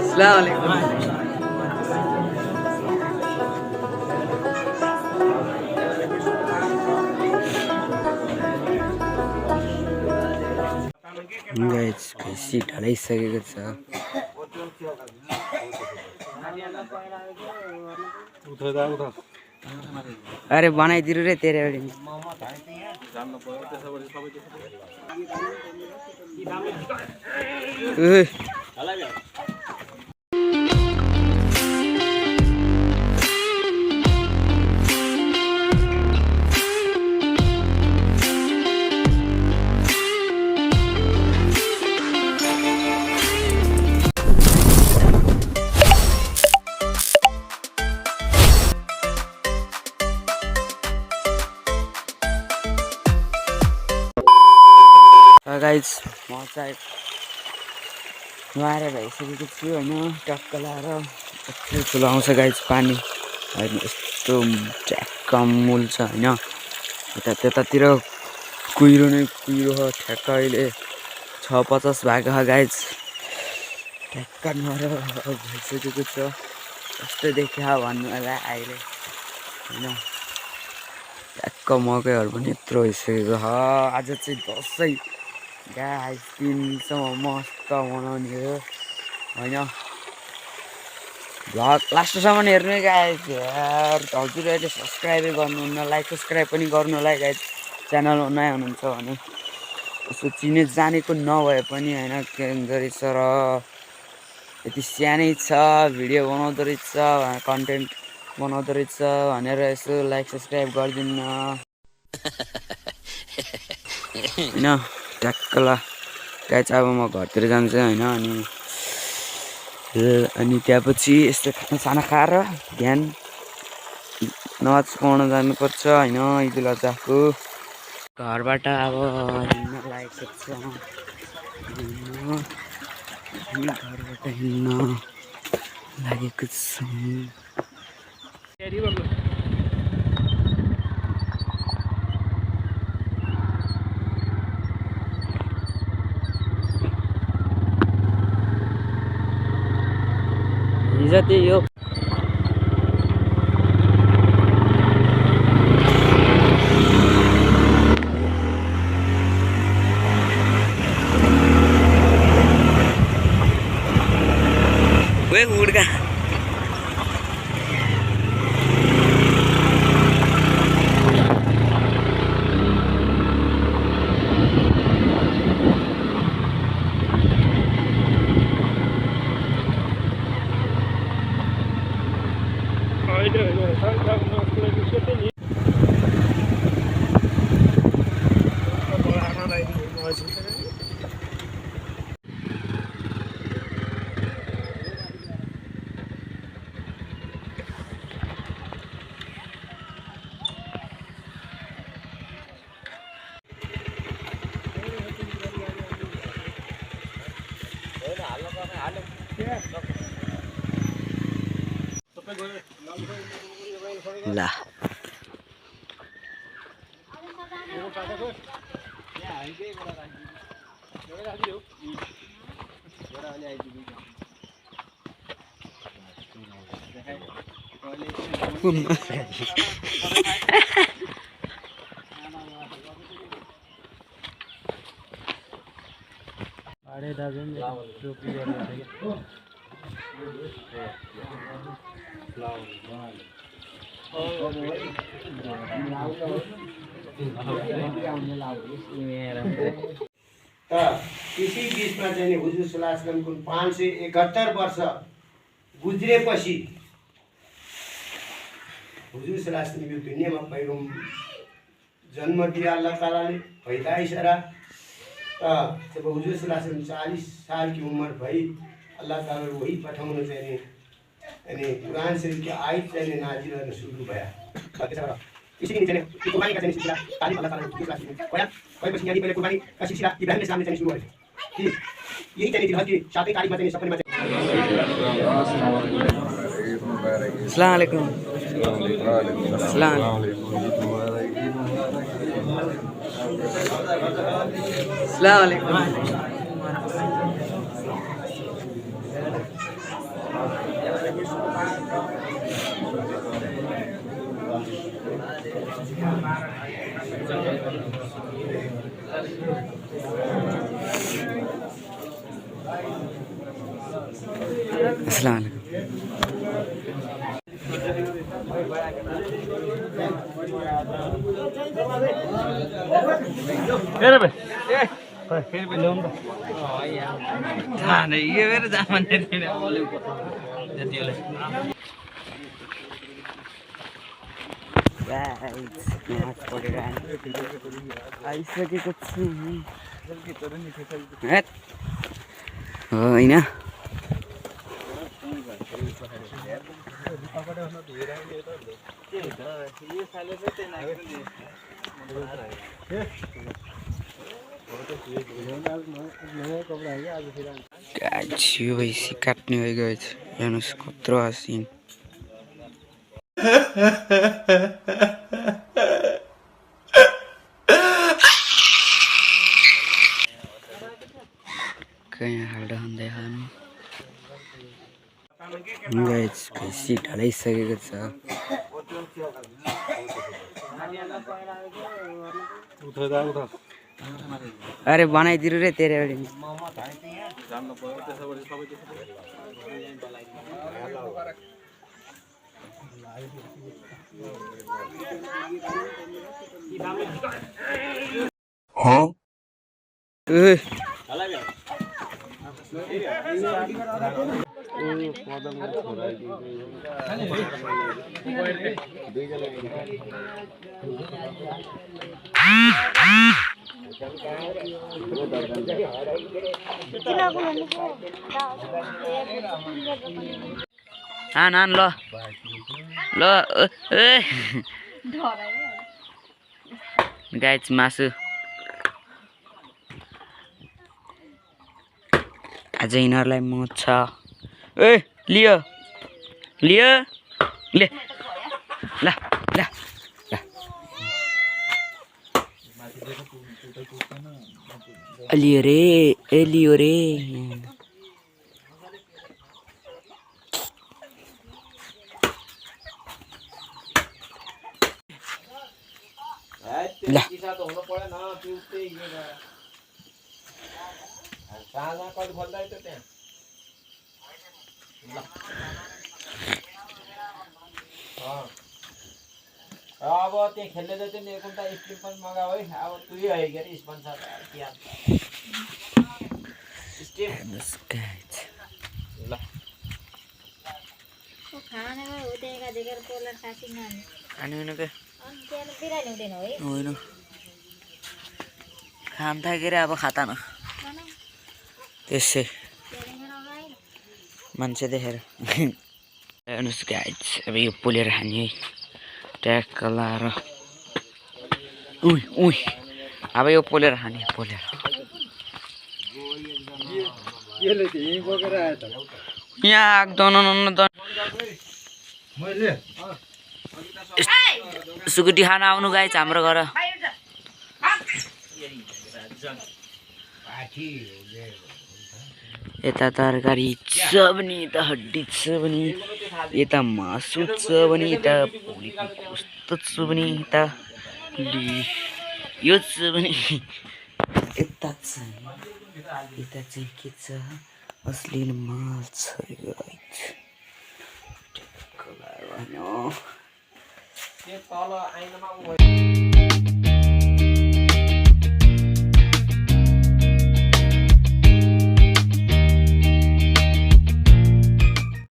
अस्सलाम वालेकुम। गाइस कैसी ढलाइसकेको छ। अरे बनाइदिनु रे तेरे गाइस म चाहिँ नुहाएर भइसकेको छु होइन। टक्क लाएर यत्रो ठुलो आउँछ गाइस पानी होइन। यस्तो ठ्याक्क मूल छ होइन। यता त्यतातिर कुहिरो नै कुहिरो हो। ठ्याक्क अहिले 6:50 भएको छ गाइस। ठ्याक्क नुहाएर भइसकेको छ। कस्तो देखियो भन्नु होला अहिले होइन। ठ्याक्क मकैहरू पनि यत्रो भइसकेको छ। आज चाहिँ दसैँ गाइस 300 मस्त मनाउने हो होइन। भ्लग लास्टसम्म हेर्नु गाइस यार। हजुरहरूले सब्सक्राइबै गर्नुहुन्न, लाइक सब्सक्राइब पनि गर्नु होला गाइस। च्यानलमा नयाँ हुनुहुन्छ भने यसो चिने जानेको नभए पनि होइन के भन्छ रहेछ र यति सानै छ भिडियो बनाउँदो रहेछ कन्टेन्ट बनाउँदो रहेछ भनेर यसो लाइक सब्सक्राइब गरिदिनु होइन। ट्याक्क ल गाइस अब म घरतिर जान्छु होइन। अनि त्यहाँपछि यस्तो खानासाना खाएर बिहान नमाज पढ्न जानुपर्छ होइन। ईदुल अजहाको घरबाट अब हिँड्न लागेको छ। घरबाट हिँड्न लागेको छ। हिजो त्यही हो। वे उड्का ला अरे दाजु टोपी इसी बीचमा चाहिँ हुजुर सल्लल्लाहु अलैहि वसल्लमको 571 वर्ष गुज्रेपछि हुजुर सल्लल्लाहु अलैहि वसल्लम यो दुनियाँमा पैगम्बर जन्म दिए अल्लाह तालाले पैदा इशारा। जब हुजुर सल्लल्लाहु अलैहि वसल्लम 40 साल की उम्र भई अल्लाह ताला वही पठाउन चाहिँ अनि कुरान शरीफ की आयत चाहिँ नाजिल गर्न सुरु भयो। इसी के नीचे कुर्बानी का सिलसिला तारीफ अल्लाह ताला की क्लास में बयान भएपछि यहाँदेखि पहिले कुर्बानी का सिलसिला इब्राहिम इस्लामले चाहिँ सुरु गरेको। यही चाहिँ हज की 7 तारिखमा चाहिँ सबैले अस्सलाम वालेकुम। अस्सलाम अस्सलाम वालेकुम। अस्सलाम आइसकेको छु होइन यो भैँसी काट्ने भइगयो हेर्नुहोस् कत्रो हसिन कहाँ हाल्दा हुँदै भैँसी ढलाइसकेको छ अरे बनाइदिनु रे तेरो आन ल ल गाइस मासु आज यिनीहरूलाई मौज छ लियो लियो ले ल ल लियो रे लियो रे ल अब त्यो खेल्ने चाहिँ नि एकपल्ट स्ट्रिम पनि मगाऊ है अब तुई है के अरे स्पोन्सर स्ट्रिम ल खाना हुँदैन देखेर पोलर खासिङ अनि होइन के अनि त्यहाँ बिरानी हुँदैन है होइन खान थाकेर अब खाता न त्यसै मान्छे देखेर हेर्नुहोस् गाइस अब यो पोलेर खाने है ट्याक्क लाएर उही अब यो पोलेर खाने पोलेर यहाँ सुकुटी खान आउनु गाइस हाम्रो घर यता तरकारी छ भने यता हड्डी छ भने यता मासु छ भने यता पोलेको कस्तो छ भने यता यो छ भने यता चाहिँ के छ असली माल छ त्यो तल आइनामा